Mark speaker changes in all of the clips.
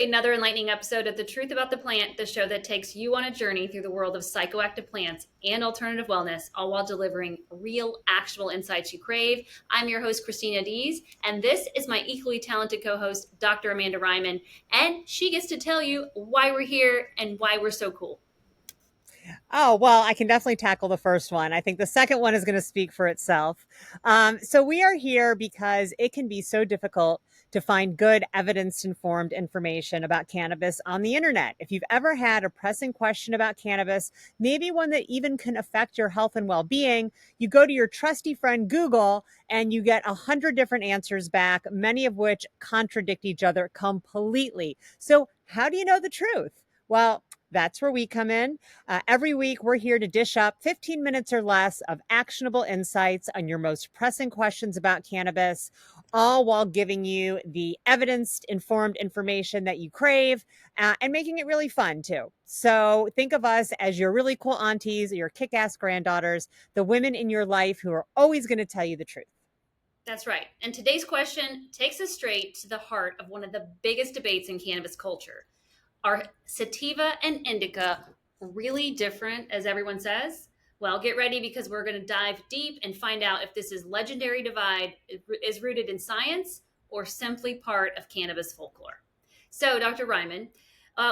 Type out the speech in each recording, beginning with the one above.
Speaker 1: Another enlightening episode of The Truth About the Plant, the show that takes you on a journey through the world of psychoactive plants and alternative wellness, all while delivering real, actionable insights you crave. I'm your host, Christina Dees, and this is my equally talented co-host, Dr. Amanda Ryman, and she gets to tell you why we're here and why we're so cool.
Speaker 2: Oh, well, I can definitely tackle the first one. I think the second one is going to speak for itself. So, we are here because it can be so difficult to find good evidence informed information about cannabis on the internet. If you've ever had a pressing question about cannabis, maybe one that even can affect your health and well being, you go to your trusty friend Google and you get 100 different answers back, many of which contradict each other completely. So, how do you know the truth? Well, that's where we come in. Every week, we're here to dish up 15 minutes or less of actionable insights on your most pressing questions about cannabis, all while giving you the evidence informed information that you crave and making it really fun, too. So think of us as your really cool aunties, your kick ass granddaughters, the women in your life who are always going to tell you the truth.
Speaker 1: That's right. And today's question takes us straight to the heart of one of the biggest debates in cannabis culture. Are sativa and indica really different, as everyone says? Well, get ready because we're going to dive deep and find out if this is legendary divide is rooted in science or simply part of cannabis folklore. So, Dr. Ryman,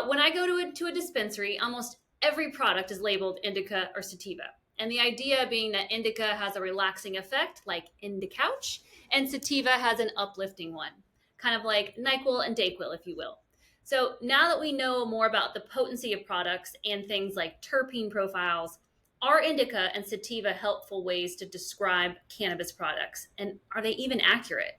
Speaker 1: when I go to a dispensary, almost every product is labeled indica or sativa. And the idea being that indica has a relaxing effect, like Indicouch, and sativa has an uplifting one, kind of like NyQuil and DayQuil, if you will. So now that we know more about the potency of products and things like terpene profiles, are indica and sativa helpful ways to describe cannabis products? And are they even accurate?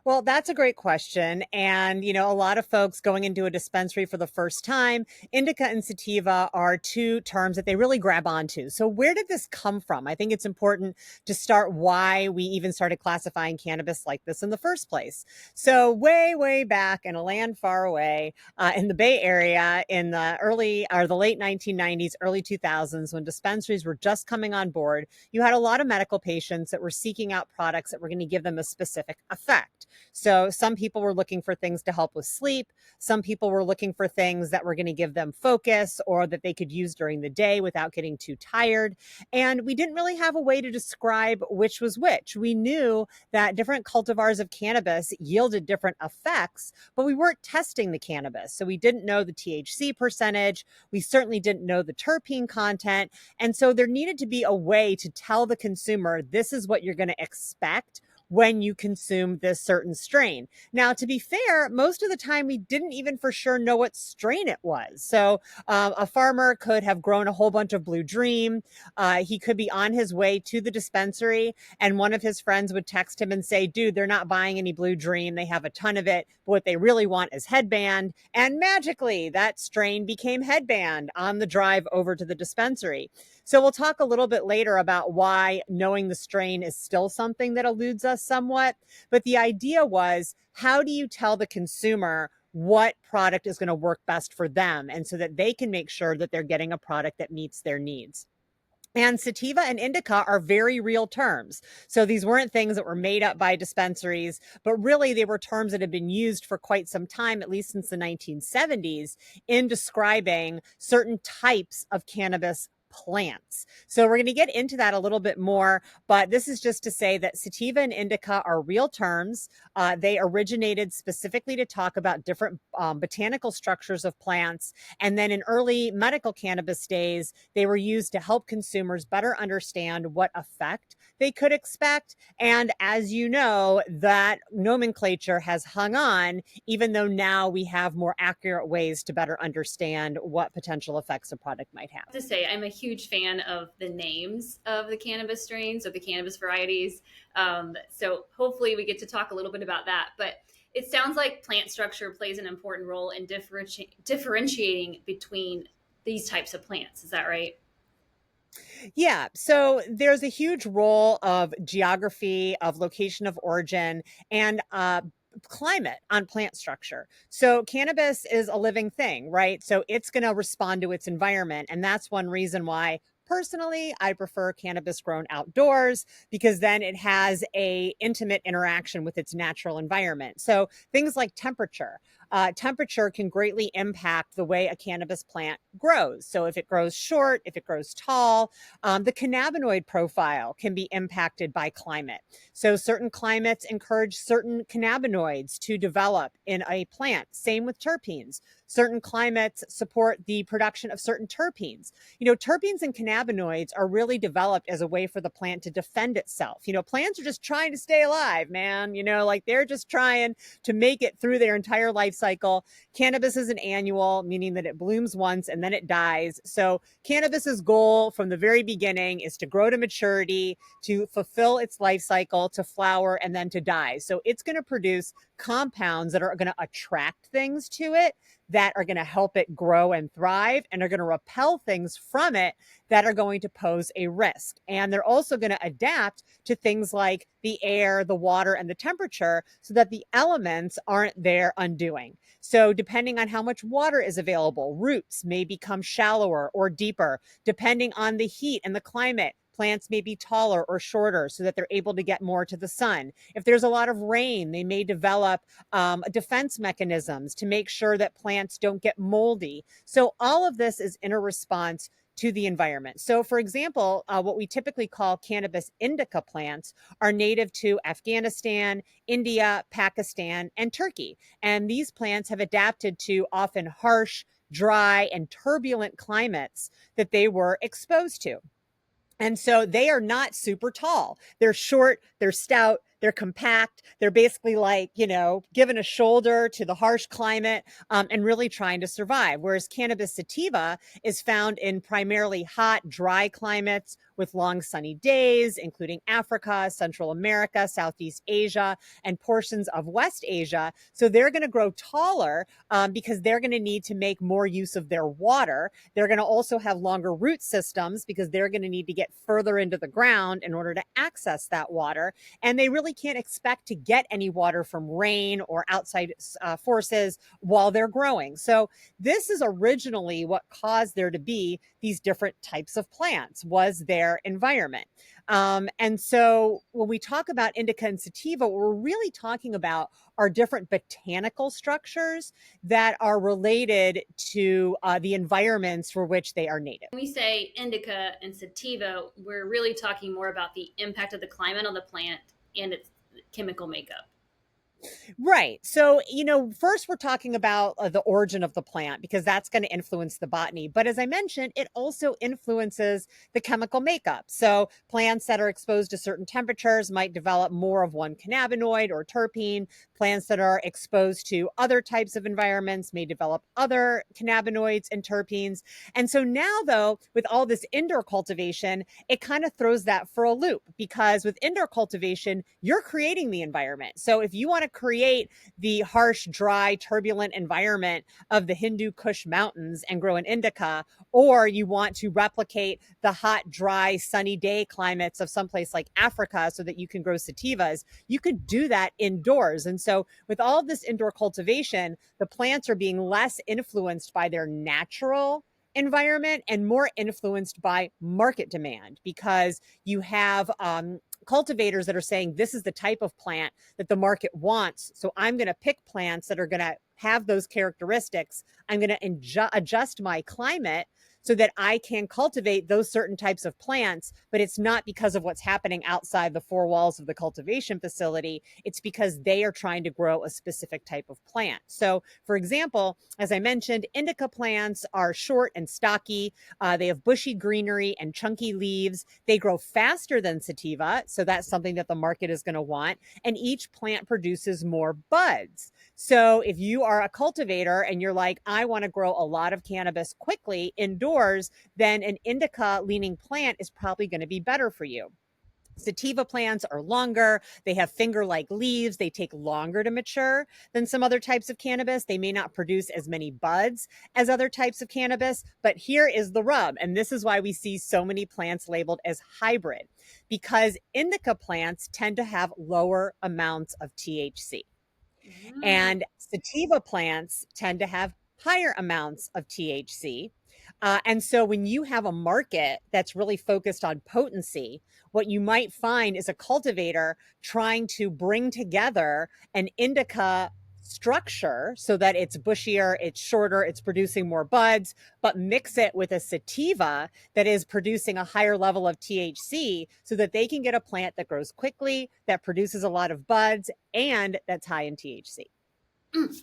Speaker 2: Well, that's a great question. And, a lot of folks going into a dispensary for the first time, indica and sativa are two terms that they really grab onto. So, where did this come from? I think it's important to start why we even started classifying cannabis like this in the first place. So, way, way back in a land far away in the Bay Area in the early or the late 1990s, early 2000s, when dispensaries were just coming on board, you had a lot of medical patients that were seeking out products that were going to give them a specific effect. So some people were looking for things to help with sleep. Some people were looking for things that were going to give them focus or that they could use during the day without getting too tired. And we didn't really have a way to describe which was which. We knew that different cultivars of cannabis yielded different effects, but we weren't testing the cannabis. So we didn't know the THC percentage. We certainly didn't know the terpene content. And so there needed to be a way to tell the consumer, this is what you're going to expect when you consume this certain strain. Now, to be fair, most of the time we didn't even for sure know what strain it was. So a farmer could have grown a whole bunch of Blue Dream. He could be on his way to the dispensary and one of his friends would text him and say, dude, they're not buying any Blue Dream. They have a ton of it. But what they really want is Headband. And magically, that strain became Headband on the drive over to the dispensary. So we'll talk a little bit later about why knowing the strain is still something that eludes us somewhat. But the idea was, how do you tell the consumer what product is going to work best for them, and so that they can make sure that they're getting a product that meets their needs? And sativa and indica are very real terms. So these weren't things that were made up by dispensaries, but really they were terms that had been used for quite some time, at least since the 1970s, in describing certain types of cannabis plants. So we're going to get into that a little bit more, but this is just to say that sativa and indica are real terms. They originated specifically to talk about different botanical structures of plants. And then in early medical cannabis days, they were used to help consumers better understand what effect they could expect. And as you know, that nomenclature has hung on, even though now we have more accurate ways to better understand what potential effects a product might have.
Speaker 1: To say I'm a huge fan of the names of the cannabis strains or the cannabis varieties. So hopefully we get to talk a little bit about that. But it sounds like plant structure plays an important role in differentiating between these types of plants. Is that right?
Speaker 2: Yeah. So there's a huge role of geography, of location of origin, and climate on plant structure. So cannabis is a living thing, right? So it's going to respond to its environment. And that's one reason why personally I prefer cannabis grown outdoors, because then it has a intimate interaction with its natural environment. So things like temperature. temperature can greatly impact the way a cannabis plant grows. So if it grows short, if it grows tall, the cannabinoid profile can be impacted by climate. So certain climates encourage certain cannabinoids to develop in a plant. Same with terpenes. Certain climates support the production of certain terpenes. Terpenes and cannabinoids are really developed as a way for the plant to defend itself. Plants are just trying to stay alive, man. Like they're just trying to make it through their entire life cycle. Cannabis is an annual, meaning that it blooms once and then it dies. So cannabis's goal from the very beginning is to grow to maturity, to fulfill its life cycle, to flower, and then to die. So it's going to produce compounds that are going to attract things to it, that are going to help it grow and thrive, and are going to repel things from it that are going to pose a risk. And they're also going to adapt to things like the air, the water, and the temperature so that the elements aren't their undoing. So depending on how much water is available, roots may become shallower or deeper. Depending on the heat and the climate, plants may be taller or shorter so that they're able to get more to the sun. If there's a lot of rain, they may develop defense mechanisms to make sure that plants don't get moldy. So all of this is in a response to the environment. So for example, what we typically call cannabis indica plants are native to Afghanistan, India, Pakistan, and Turkey. And these plants have adapted to often harsh, dry, and turbulent climates that they were exposed to. And so they are not super tall. They're short, they're stout, they're compact. They're basically like, giving a shoulder to the harsh climate, and really trying to survive. Whereas cannabis sativa is found in primarily hot, dry climates with long sunny days, including Africa, Central America, Southeast Asia, and portions of West Asia. So they're going to grow taller because they're going to need to make more use of their water. They're going to also have longer root systems because they're going to need to get further into the ground in order to access that water. And they really can't expect to get any water from rain or outside forces while they're growing. So this is originally what caused there to be these different types of plants, was their environment. And so when we talk about indica and sativa, what we're really talking about are different botanical structures that are related to the environments for which they are native.
Speaker 1: When we say indica and sativa, we're really talking more about the impact of the climate on the plant and its chemical makeup.
Speaker 2: Right. So, first we're talking about the origin of the plant because that's going to influence the botany. But as I mentioned, it also influences the chemical makeup. So, plants that are exposed to certain temperatures might develop more of one cannabinoid or terpene. Plants that are exposed to other types of environments may develop other cannabinoids and terpenes. And so now, though, with all this indoor cultivation, it kind of throws that for a loop because with indoor cultivation, you're creating the environment. So, if you want to create the harsh, dry, turbulent environment of the Hindu Kush Mountains and grow an indica, or you want to replicate the hot, dry, sunny day climates of someplace like Africa so that you can grow sativas, you could do that indoors. And so with all of this indoor cultivation, the plants are being less influenced by their natural environment and more influenced by market demand because you have cultivators that are saying this is the type of plant that the market wants. So I'm going to pick plants that are going to have those characteristics. I'm going to adjust my climate so that I can cultivate those certain types of plants, but it's not because of what's happening outside the four walls of the cultivation facility. It's because they are trying to grow a specific type of plant. So, for example, as I mentioned, indica plants are short and stocky. They have bushy greenery and chunky leaves. They grow faster than sativa, so that's something that the market is going to want. And each plant produces more buds. So if you are a cultivator and you're like, I want to grow a lot of cannabis quickly indoors, then an indica leaning plant is probably going to be better for you. Sativa plants are longer. They have finger-like leaves. They take longer to mature than some other types of cannabis. They may not produce as many buds as other types of cannabis, but here is the rub. And this is why we see so many plants labeled as hybrid, because indica plants tend to have lower amounts of THC.
Speaker 1: Mm.
Speaker 2: And sativa plants tend to have higher amounts of THC. And so when you have a market that's really focused on potency, what you might find is a cultivator trying to bring together an indica structure so that it's bushier, it's shorter, it's producing more buds, but mix it with a sativa that is producing a higher level of THC so that they can get a plant that grows quickly, that produces a lot of buds, and that's high in THC.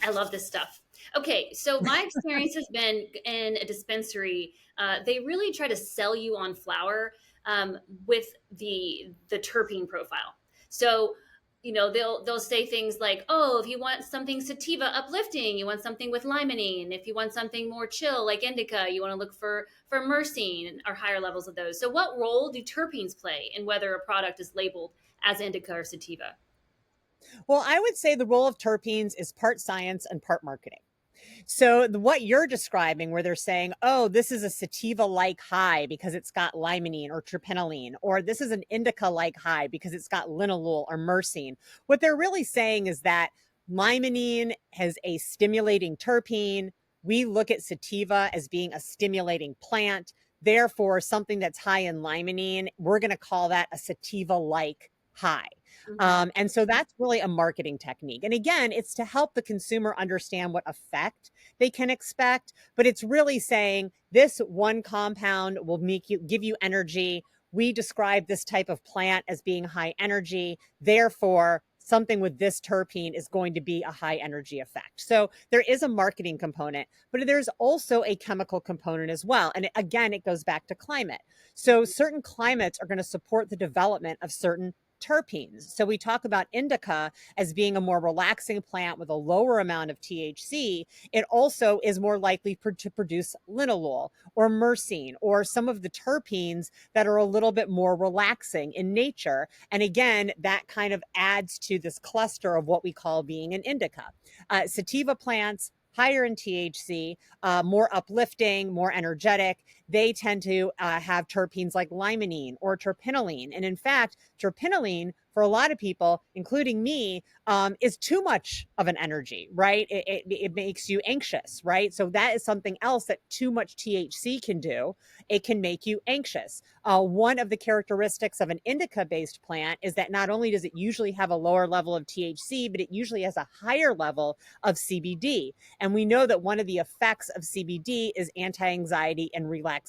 Speaker 1: I love this stuff. Okay, so my experience has been in a dispensary. They really try to sell you on flower with the terpene profile. So they'll say things like, "Oh, if you want something sativa uplifting, you want something with limonene. If you want something more chill like indica, you want to look for myrcene or higher levels of those." So, what role do terpenes play in whether a product is labeled as indica or sativa?
Speaker 2: Well, I would say the role of terpenes is part science and part marketing. So what you're describing, where they're saying, "Oh, this is a sativa-like high because it's got limonene or terpinolene," or "This is an indica-like high because it's got linalool or myrcene." What they're really saying is that limonene has a stimulating terpene. We look at sativa as being a stimulating plant. Therefore, something that's high in limonene, we're going to call that a sativa-like high.
Speaker 1: Hmm.
Speaker 2: And so that's really a marketing technique. And again, it's to help the consumer understand what effect they can expect, but it's really saying this one compound will give you energy. We describe this type of plant as being high energy. Therefore, something with this terpene is going to be a high energy effect. So there is a marketing component, but there's also a chemical component as well. And again, it goes back to climate. So certain climates are going to support the development of certain terpenes. So we talk about indica as being a more relaxing plant with a lower amount of THC. It also is more likely to produce linalool or myrcene or some of the terpenes that are a little bit more relaxing in nature. And again, that kind of adds to this cluster of what we call being an indica. Sativa plants, higher in THC, more uplifting, more energetic. They tend to have terpenes like limonene or terpinolene. And in fact, terpinolene, for a lot of people, including me, is too much of an energy, right? It makes you anxious, right? So that is something else that too much THC can do. It can make you anxious. One of the characteristics of an indica based plant is that not only does it usually have a lower level of THC, but it usually has a higher level of CBD. And we know that one of the effects of CBD is anti anxiety and relaxation.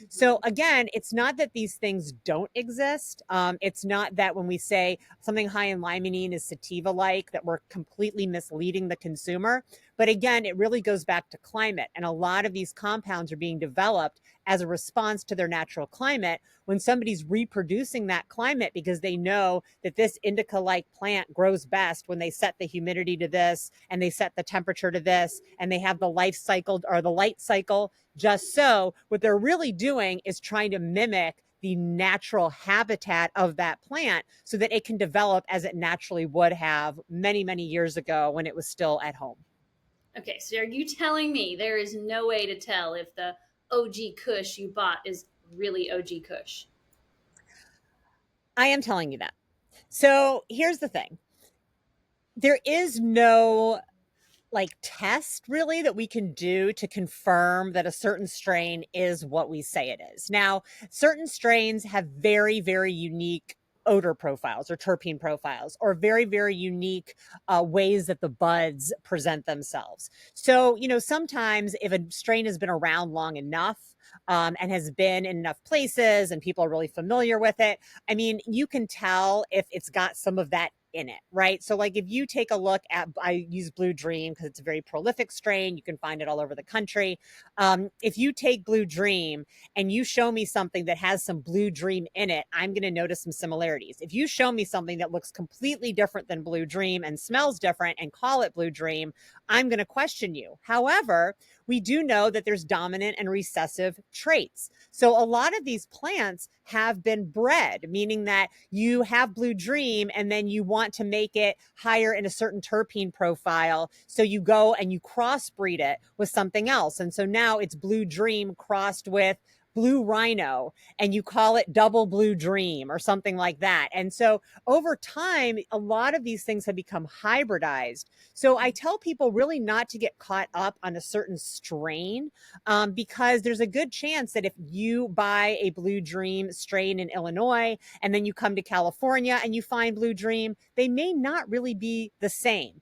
Speaker 2: So,
Speaker 1: Hmm.
Speaker 2: again, it's not that these things don't exist. It's not that when we say something high in limonene is sativa like, that we're completely misleading the consumer. But again, it really goes back to climate. And a lot of these compounds are being developed as a response to their natural climate. When somebody's reproducing that climate because they know that this indica like plant grows best when they set the humidity to this and they set the temperature to this and they have the life cycle or the light cycle just so, what they're really doing is trying to mimic the natural habitat of that plant so that it can develop as it naturally would have many, many years ago when it was still at home.
Speaker 1: Okay, so are you telling me there is no way to tell if the OG Kush you bought is really OG Kush?
Speaker 2: I am telling you that. So here's the thing, there is no test really that we can do to confirm that a certain strain is what we say it is. Now, certain strains have very, very unique odor profiles or terpene profiles or very, very unique ways that the buds present themselves. So, sometimes if a strain has been around long enough, and has been in enough places and people are really familiar with it, I mean, you can tell if it's got some of that in it, right? So, like, if you take a look at, I use Blue Dream because it's a very prolific strain. You can find it all over the country. If you take Blue Dream and you show me something that has some Blue Dream in it, I'm going to notice some similarities. If you show me something that looks completely different than Blue Dream and smells different and call it Blue Dream, I'm going to question you. However, we do know that there's dominant and recessive traits. So a lot of these plants have been bred, meaning that you have Blue Dream and then you want to make it higher in a certain terpene profile. So you go and you crossbreed it with something else. And so now it's Blue Dream crossed with Blue Rhino, and you call it Double Blue Dream or something like that. And so over time, a lot of these things have become hybridized. So I tell people really not to get caught up on a certain strain, because there's a good chance that if you buy a Blue Dream strain in Illinois and then you come to California and you find Blue Dream, they may not really be the same.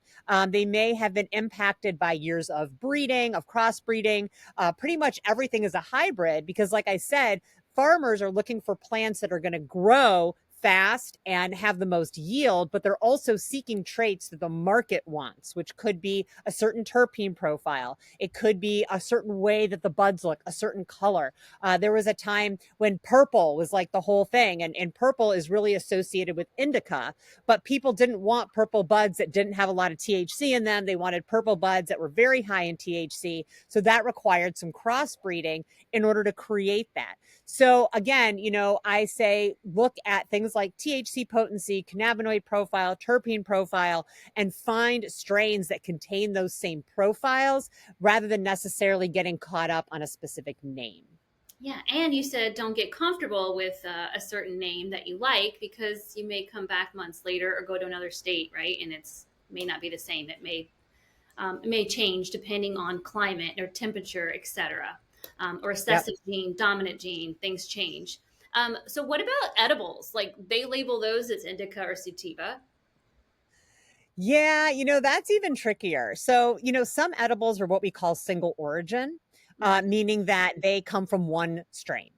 Speaker 2: They may have been impacted by years of breeding, of crossbreeding. Pretty much everything is a hybrid because, like I said, farmers are looking for plants that are going to grow fast and have the most yield, but they're also seeking traits that the market wants, which could be a certain terpene profile. It could be a certain way that the buds look, a certain color. There was a time when purple was like the whole thing, and purple is really associated with indica, but people didn't want purple buds that didn't have a lot of THC in them. They wanted purple buds that were very high in THC. So that required some crossbreeding in order to create that. So again, I say look at things like THC potency, cannabinoid profile, terpene profile, and find strains that contain those same profiles rather than necessarily getting caught up on a specific name.
Speaker 1: Yeah, and you said don't get comfortable with a certain name that you like because you may come back months later or go to another state, right? And it's may not be the same. It may change depending on climate or temperature, etc. Or
Speaker 2: Yep.
Speaker 1: recessive gene, dominant gene, things change. So what about edibles? Like they label those as indica or sativa.
Speaker 2: Yeah, that's even trickier. So, some edibles are what we call single origin,
Speaker 1: Mm-hmm.
Speaker 2: meaning that they come from one strain.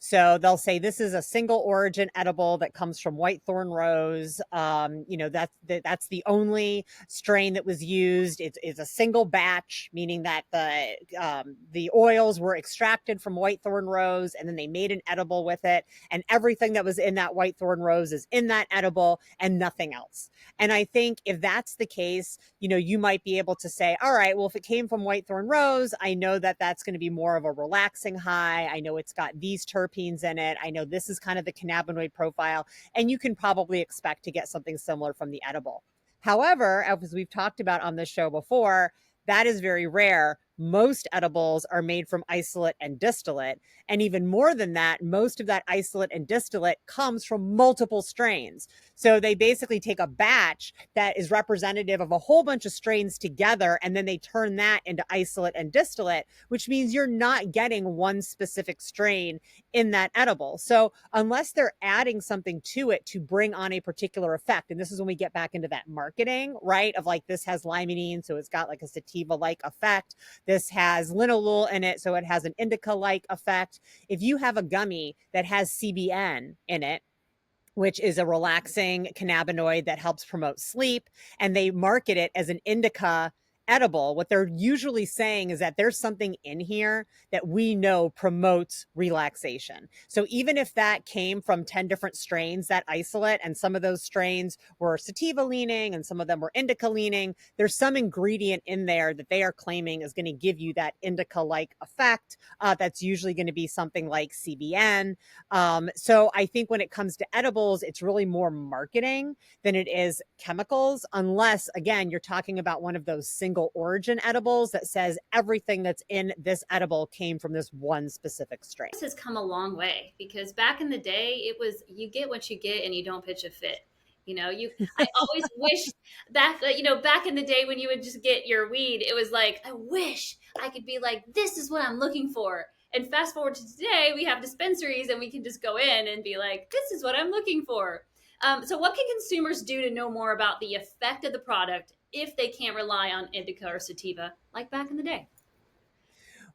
Speaker 2: So they'll say this is a single origin edible that comes from whitethorn rose. That's the only strain that was used. It's a single batch, meaning that the oils were extracted from whitethorn rose and then they made an edible with it, and everything that was in that whitethorn rose is in that edible and nothing else. And I think if that's the case, you might be able to say, all right, well, if it came from whitethorn rose, I know that that's going to be more of a relaxing high. I know it's got these terpenes in it. I know this is kind of the cannabinoid profile. And you can probably expect to get something similar from the edible. However, as we've talked about on this show before, that is very rare. Most edibles are made from isolate and distillate. And even more than that, most of that isolate and distillate comes from multiple strains. So they basically take a batch that is representative of a whole bunch of strains together, and then they turn that into isolate and distillate, which means you're not getting one specific strain in that edible. So unless they're adding something to it to bring on a particular effect, and this is when we get back into that marketing, right? Of like, this has limonene, so it's got like a sativa like effect. This has linalool in it, so it has an indica like effect. If you have a gummy that has CBN in it, which is a relaxing cannabinoid that helps promote sleep, and they market it as an indica edible, what they're usually saying is that there's something in here that we know promotes relaxation. So even if that came from 10 different strains, that isolate, and some of those strains were sativa leaning and some of them were indica leaning, there's some ingredient in there that they are claiming is going to give you that indica like effect. That's usually going to be something like CBN. So I think when it comes to edibles, it's really more marketing than it is chemicals, unless, again, you're talking about one of those single origin edibles that says everything that's in this edible came from this one specific strain.
Speaker 1: This has come a long way because back in the day, it was you get what you get and you don't pitch a fit. I always wish back in the day when you would just get your weed, it was like, I wish I could be like, this is what I'm looking for. And fast forward to today, we have dispensaries and we can just go in and be like, this is what I'm looking for. So, what can consumers do to know more about the effect of the product if they can't rely on indica or sativa like back in the day?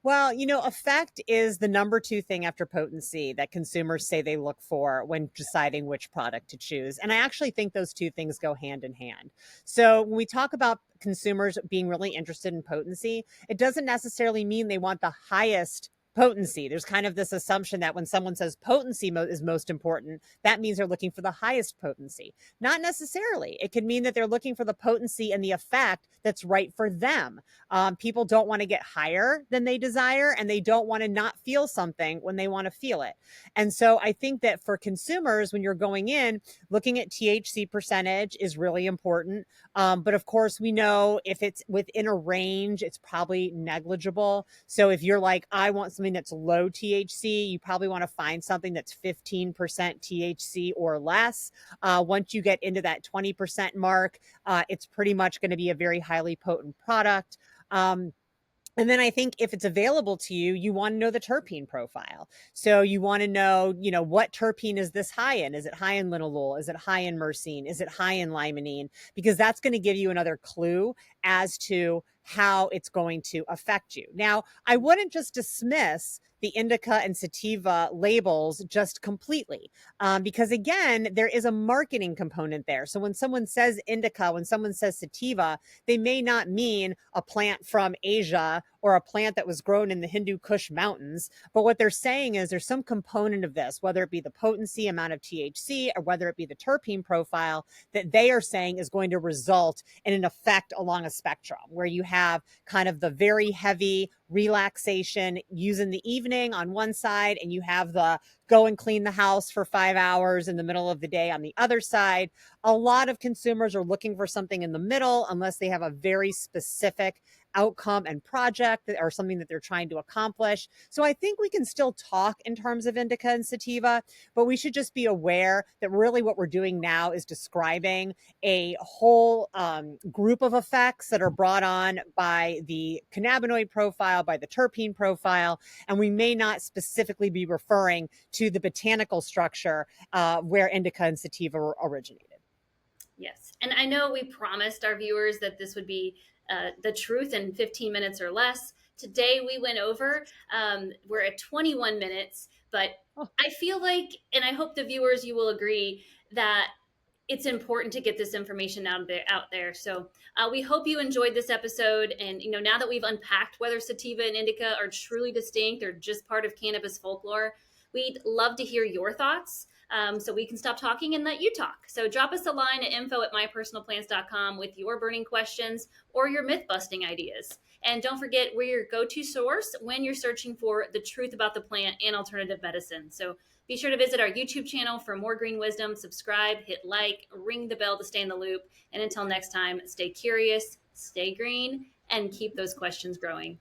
Speaker 2: Well, effect is the number two thing after potency that consumers say they look for when deciding which product to choose. And I actually think those two things go hand in hand. So when we talk about consumers being really interested in potency, it doesn't necessarily mean they want the highest potency. There's kind of this assumption that when someone says potency is most important, that means they're looking for the highest potency. Not necessarily. It could mean that they're looking for the potency and the effect that's right for them. People don't want to get higher than they desire, and they don't want to not feel something when they want to feel it. And so I think that for consumers, when you're going in, looking at THC percentage is really important. But of course, we know if it's within a range, it's probably negligible. So if you're like, I want something that's low THC, you probably want to find something that's 15% THC or less. Once you get into that 20% mark, it's pretty much going to be a very highly potent product. Um, And then I think if it's available to you, you want to know the terpene profile. So you want to know, what terpene is this high in? Is it high in linalool? Is it high in myrcene? Is it high in limonene? Because that's going to give you another clue as to how it's going to affect you. Now, I wouldn't just dismiss the indica and sativa labels just completely, because again, there is a marketing component there. So when someone says indica, when someone says sativa, they may not mean a plant from Asia or a plant that was grown in the Hindu Kush mountains. But what they're saying is there's some component of this, whether it be the potency, amount of THC, or whether it be the terpene profile, that they are saying is going to result in an effect along a spectrum where you have kind of the very heavy relaxation use in the evening on one side, and you have the go and clean the house for 5 hours in the middle of the day on the other side. A lot of consumers are looking for something in the middle unless they have a very specific outcome and project or something that they're trying to accomplish. So I think we can still talk in terms of indica and sativa, but we should just be aware that really what we're doing now is describing a whole group of effects that are brought on by the cannabinoid profile, by the terpene profile, and we may not specifically be referring to the botanical structure where indica and sativa originated.
Speaker 1: Yes. And I know we promised our viewers that this would be the truth in 15 minutes or less. Today we went over. We're at 21 minutes, but
Speaker 2: Oh,
Speaker 1: I feel like, and I hope the viewers, you will agree that it's important to get this information out there. So we hope you enjoyed this episode. And now that we've unpacked whether sativa and indica are truly distinct or just part of cannabis folklore, we'd love to hear your thoughts. So we can stop talking and let you talk. So drop us a line at info@mypersonalplants.com with your burning questions or your myth busting ideas. And don't forget, we're your go-to source when you're searching for the truth about the plant and alternative medicine. So be sure to visit our YouTube channel for more green wisdom, subscribe, hit like, ring the bell to stay in the loop. And until next time, stay curious, stay green, and keep those questions growing.